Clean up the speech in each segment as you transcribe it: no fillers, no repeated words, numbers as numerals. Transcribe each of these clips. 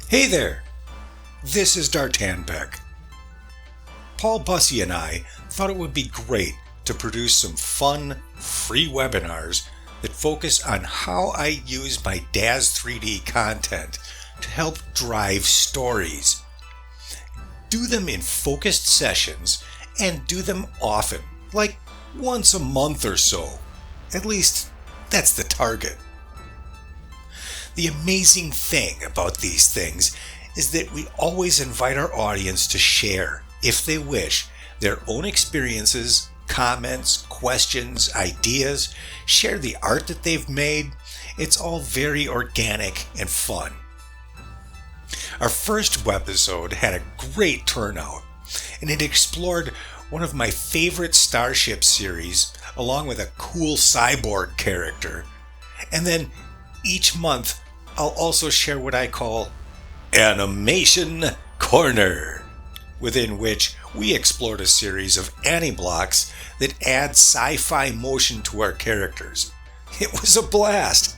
Hey there, this is Dartan Beck. Paul Bussey and I thought it would be great to produce some fun, free webinars that focus on how I use my Daz 3D content to help drive stories. Do them in focused sessions and do them often, like once a month or so. At least, that's the target. The amazing thing about these things is that we always invite our audience to share, if they wish, their own experiences, comments, questions, ideas, share the art that they've made. It's all very organic and fun. Our first webisode had a great turnout, and it explored one of my favorite Starship series, along with a cool cyborg character. And then each month, I'll also share what I call Animation Corner, within which we explored a series of Ani-blocks that add sci-fi motion to our characters. It was a blast.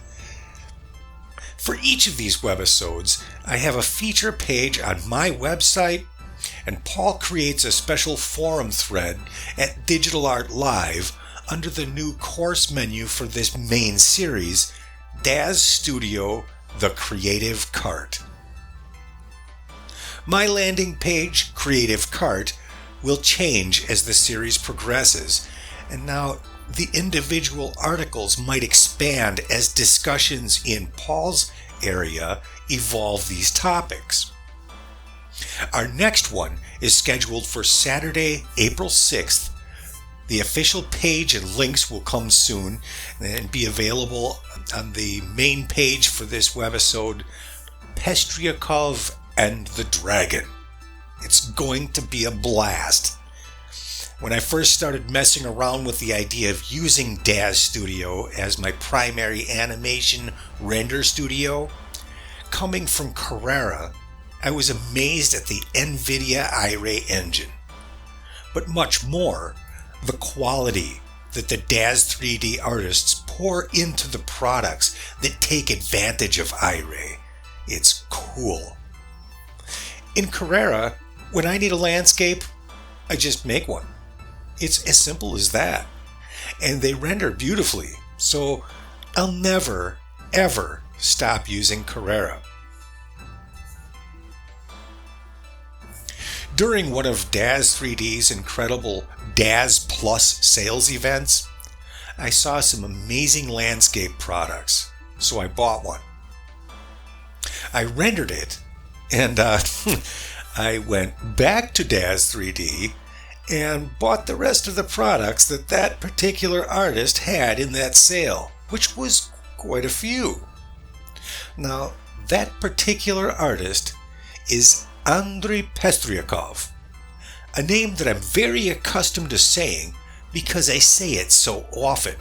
For each of these webisodes, I have a feature page on my website, and Paul creates a special forum thread at Digital Art Live under the new course menu for this main series, Daz Studio, the Creative Cart. My landing page, Creative Cart, will change as the series progresses, and now the individual articles might expand as discussions in Paul's area evolve these topics. Our next one is scheduled for Saturday, April 6th. The official page and links will come soon and be available on the main page for this webisode, Pestriakov and the Dragon. It's going to be a blast. When I first started messing around with the idea of using Daz Studio as my primary animation render studio, coming from Carrera, I was amazed at the NVIDIA IRA engine. But much more, the quality that the Daz 3D artists pour into the products that take advantage of IRA. It's cool. In Carrera, when I need a landscape, I just make one. It's as simple as that. And they render beautifully, so I'll never, ever stop using Carrera. During one of Daz 3D's incredible Daz Plus sales events, I saw some amazing landscape products, so I bought one. I rendered it, and I went back to Daz 3D and bought the rest of the products that particular artist had in that sale, which was quite a few. Now, that particular artist is Andrei Pestriakov, a name that I'm very accustomed to saying because I say it so often.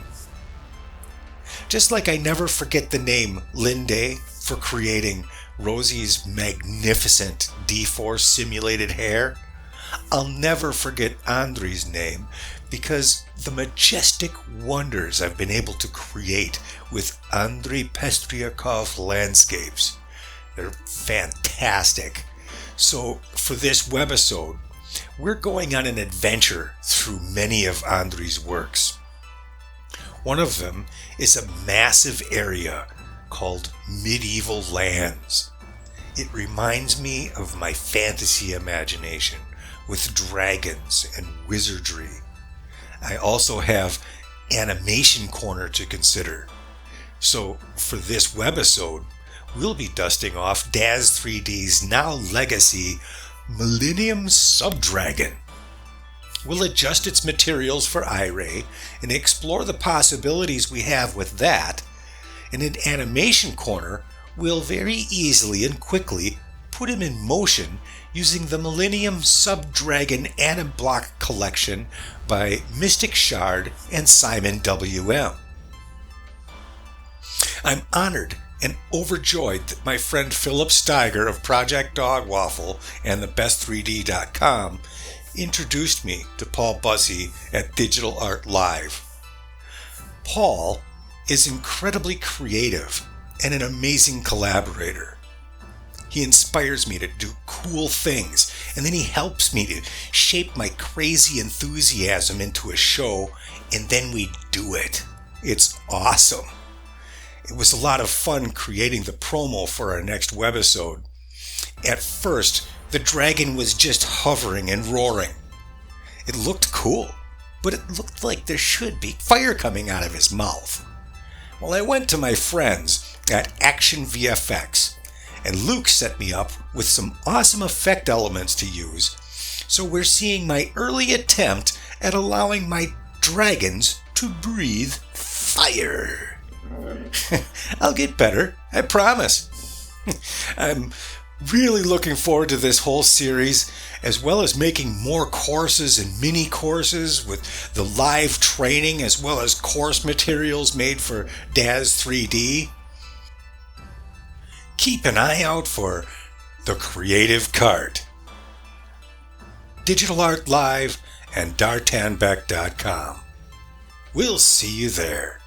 Just like I never forget the name Linde for creating Rosie's magnificent D-Force simulated hair, I'll never forget Andrei's name because the majestic wonders I've been able to create with Andrei Pestriakov landscapes. They're fantastic. So for this webisode, we're going on an adventure through many of Andrei's works. One of them is a massive area called Medieval Lands. It reminds me of my fantasy imagination with dragons and wizardry. I also have Animation Corner to consider. So for this webisode, we'll be dusting off Daz 3D's now legacy Millennium Subdragon. We'll adjust its materials for IRA and explore the possibilities we have with that. And in Animation Corner, we'll very easily and quickly put him in motion using the Millennium Subdragon Ani-block collection by Mystic Shard and Simon W.M. I'm honored and overjoyed that my friend Philip Steiger of Project Dog Waffle and thebest3d.com introduced me to Paul Bussey at Digital Art Live. Paul is incredibly creative and an amazing collaborator. He inspires me to do cool things, and then he helps me to shape my crazy enthusiasm into a show, and then we do it. It's awesome. It was a lot of fun creating the promo for our next webisode. At first, the dragon was just hovering and roaring. It looked cool, but it looked like there should be fire coming out of his mouth. Well, I went to my friends at Action VFX, and Luke set me up with some awesome effect elements to use, so we're seeing my early attempt at allowing my dragons to breathe fire. I'll get better, I promise. I'm really looking forward to this whole series, as well as making more courses and mini courses with the live training, as well as course materials made for Daz 3D. Keep an eye out for The Creative Cart, Digital Art Live, and DartanBeck.com. We'll see you there.